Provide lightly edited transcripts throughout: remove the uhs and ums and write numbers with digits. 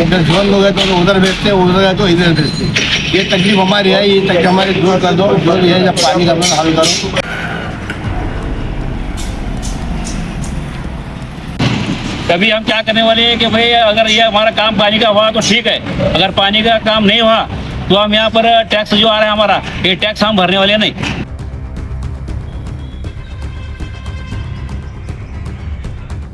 इधर जोन लोग है तो उधर बेचते, उधर है तो इधर बेचते। ये तकलीफ हमारी है, ये तकलीफ हमारी दूर कर दो। जो भी है जब पानी का हल करो। कभी हम क्या करने वाले हैं कि भाई अगर ये हमारा काम पानी का हुआ तो ठीक है, अगर पानी का काम नहीं हुआ तो हम यहाँ पर टैक्स जो आ रहा है हमारा, ये टैक्स हम भरने वाले नहीं।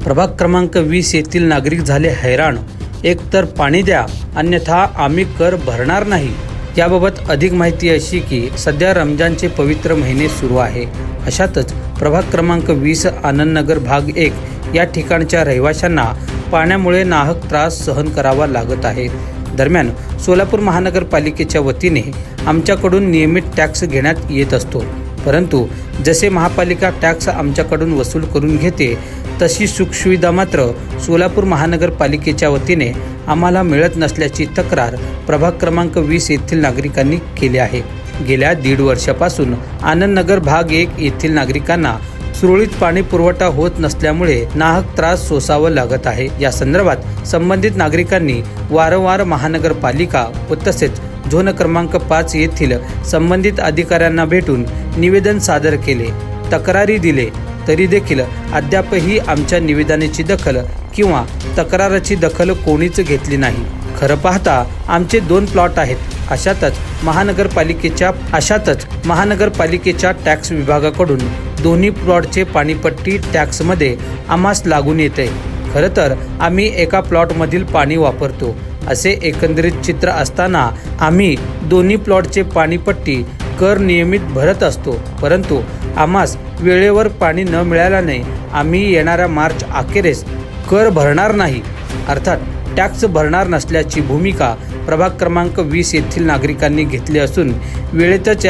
प्रभाग क्रमांक 20 येथील नागरिक झाले हैराण। एकतर पाणी द्या, अन्यथा आम्ही कर भरणार नाही। याबाबत अधिक माहिती अशी की सध्या रमजानचे पवित्र महिने सुरू आहे। अशातच प्रभाग क्रमांक 20 आनंदनगर भाग 1 या ठिकाणच्या रहिवाशांना पाण्यामुळे नाहक त्रास सहन करावा लागत आहे। दरम्यान सोलापूर महानगरपालिकेच्या वतीने आमच्याकडून नियमित टॅक्स घेण्यात येत असतो, परंतु जसे महापालिका टॅक्स आमच्याकडून वसूल करून घेते तशी सुखसुविधा मात्र सोलापूर महानगरपालिकेच्या वतीने आम्हाला मिळत नसल्याची तक्रार प्रभाग क्रमांक 20 येथील नागरिकांनी केली आहे। गेल्या 1.5 वर्षापासून आनंदनगर भाग 1 येथील नागरिकांना सुरळीत पाणी पुरवठा होत नसल्यामुळे नाहक त्रास सोसावा लागत आहे। या संदर्भात संबंधित नागरिकांनी वारंवार महानगरपालिका व तसेच झोन क्रमांक 5 येथील संबंधित अधिकाऱ्यांना भेटून निवेदन सादर केले, तक्रारी दिले, तरी देखील अद्यापही आमच्या निवेदनाची दखल किंवा तक्राराची दखल कोणीच घेतली नाही। खरं पाहता आमचे 2 प्लॉट आहेत। अशातच महानगरपालिकेच्या टॅक्स विभागाकडून दोन्ही प्लॉटचे पाणीपट्टी टॅक्समध्ये आम्हास लागून येते। खरं तर आम्ही एका प्लॉटमधील पाणी वापरतो असे एकंदरीत चित्र असताना आम्ही दोन्ही प्लॉटचे पाणीपट्टी कर नियमित भरत असतो, परंतु आम्हास वेळेवर पाणी न मिळाल्याने आम्ही येणाऱ्या मार्च अखेरीस कर भरणार नाही, अर्थात टॅक्स भरणार नसल्याची भूमिका प्रभाग क्रमांक 20 येथील नागरिकांनी घेतली असून वेळेतच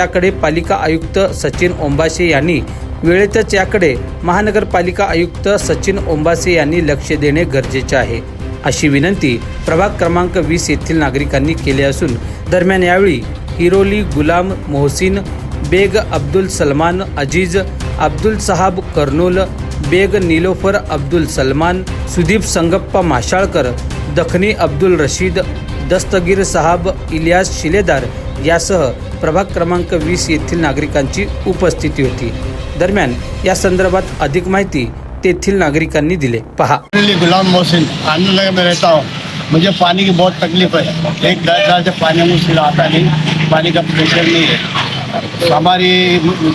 याकडे महानगरपालिका आयुक्त सचिन ओंबासे यांनी लक्ष देणे गरजेचे आहे, अशी विनंती प्रभाग क्रमांक 20 येथील नागरिकांनी केली असून दरम्यान यावेळी हिरोली गुलाम मोहसिन, बेग अब्दुल सलमान अजीज, अब्दुल साहब कर्नूल, बेग नीलोफर अब्दुल सलमान, सुदीप संगप्पा माशाळकर, दखनी अब्दुल रशीद, दस्तगीर साहब इलियास शिलेदार यासह प्रभाग क्रमांक 20 येथील नागरिकांची उपस्थिती होती। दरम्यान या संदर्भात अधिक माहिती तेथील नागरिकांनी दिले। पहा। गुलाम मोहसिन, आनंदनगर में रहता हूँ। मुझे पानी की बहुत तकलीफ है। एक 10 साल से पानी मुझसे आता नहीं, पानी का प्रेशर नहीं है। हमारी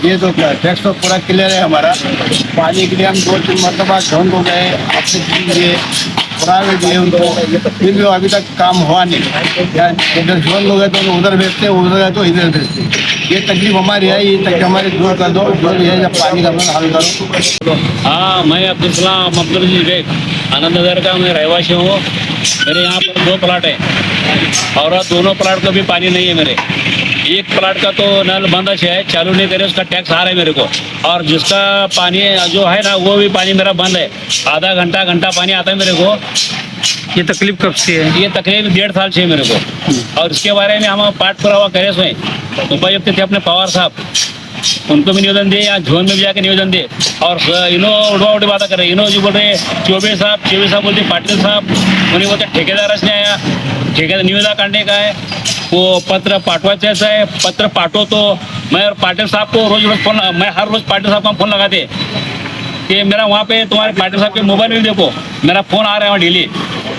ये तो टैक्स तो पूरा क्लियर है हमारा। पानी के लिए हम 2-3 मरतबा झोन को गए, अपने लिए प्राइवेट दिए उनको, फिर भी अभी तक काम हुआ नहीं। या इधर जोन लोग है तो उधर बेचते, उधर है तो इधर बेचते। ये तकलीफ हमारी है, ये तकलीफ हमारी दूर कर दो। जो भी है जब पानी का हल करो। हाँ, मैं अब्दुल सलाम अब्दुल बेग आनंदनगर का मैं रहवासी हूँ। मेरे यहाँ पर 2 प्लाट है और दोनों प्लाट का भी पानी नहीं है मेरे। एक प्लाट का तो नल बंद है, चालू नहीं करे, उसका टैक्स आ रहा है मेरे को। और जिसका पानी जो है ना वो भी पानी मेरा बंद है। आधा घंटा पानी आता है मेरे को। ये तकलीफ कब से है? ये तकरीबन 1.5 साल से है मेरे को। और इसके बारे में हम पाठ पुरावा करे हुए उपायुक्त थे अपने पवार साहब, उनको भी निवेदन दे, या झोन में भी जाके निवेदन दे। और इनो उड़वा उड़ी बात कर रहे, इनो जो बोल रहे चौबे साहब बोलते पाटिल साहब, उन्हें बोलते ठेकेदारच नहीं आया, ठेकेदार निविदा काढने का है, वो पत्र पाठवायचा है, पत्र पाठो तो मैं और पाटिल साहब को रोज फोन, मैं हर रोज पाटिल साहब का फोन लगाते कि मेरा वहाँ पे तुम्हारे पाटिल साहब के मोबाइल में देखो मेरा फोन आ रहा है वहाँ डेली।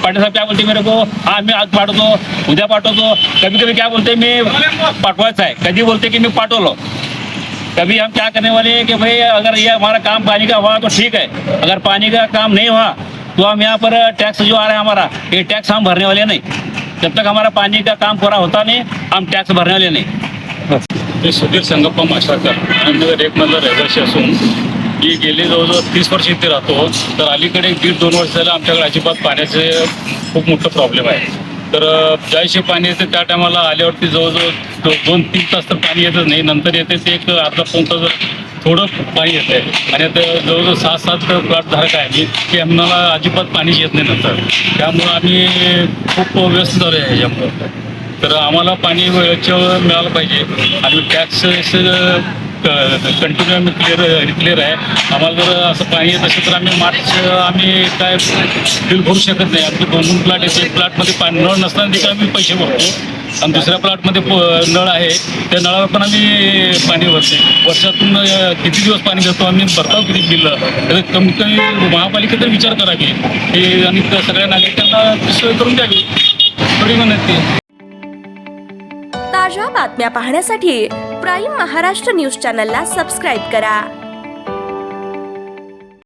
पाटिल साहब क्या बोलते मेरे को, हाँ मैं आज पाठवतो, उद्या पाठवतो। कभी कभी क्या बोलते मैं पाठवायचा है, कभी बोलते कि मैं पाठवलो। कभी हम क्या करने वाले हैं कि भाई अगर ये हमारा काम पानी का हुआ तो ठीक है, अगर पानी का काम नहीं हुआ तो हम यहाँ पर टैक्स जो आ रहा है हमारा, ये टैक्स हम भरने वाले नहीं। जब तक हमारा पानी का काम पूरा होता नहीं हम टॅक्स भरने वाले नाही। मी सुधीर संगप्पा माशाळकर आनंदनगर 1 मधला रहिवासी असून मी गेले जवळजवळ 30 वर्ष इथे राहतो। तर अलीकडे 1.5-2 वर्ष झालं आमच्याकडे अजिबात पाण्याचे खूप मोठं प्रॉब्लेम आहे। तर ज्याशी पाणी येते त्या टायमाला आल्यावरती जवळजवळ 2-3 तास तर पाणी येतच नाही, नंतर येते ते एक अर्धा पाऊण तास थोडं पाणी येतं आहे। आणि आता जवळजवळ 6-7 प्लॉट धारक आहे मी, की आम्हाला अजिबात पाणी येत नाही नंतर, त्यामुळं आम्ही खूप व्यस्त झालो आहे ह्याच्यामुळं। तर आम्हाला पाणी वेळेच्या मिळालं पाहिजे आणि टॅक्स कंटिन्यू आम्ही क्लिअर आहे. आम्हाला जर असं पाणी येत असेल तर आम्ही काय बिल भरू शकत नाही. आपले 2 प्लॉट आहेत, एक प्लॉटमध्ये पाणी नळ नसताना देखील आम्ही पैसे भरतो आणि दुसऱ्या प्लॉटमध्ये नळ आहे, त्या नळावर पण आम्ही पाणी भरते. वर्षातून किती दिवस पाणी घेतो आम्ही, भरतो किती बिल. तर कमीत कमी महापालिकेचा विचार करावी हे आणि सगळ्या नागरिकांना ती सोय करून द्यावी, थोडी विनंती. ताज्या बातम्या पाहण्यासाठी प्राईम महाराष्ट्र न्यूज चॅनलला सबस्क्राईब करा.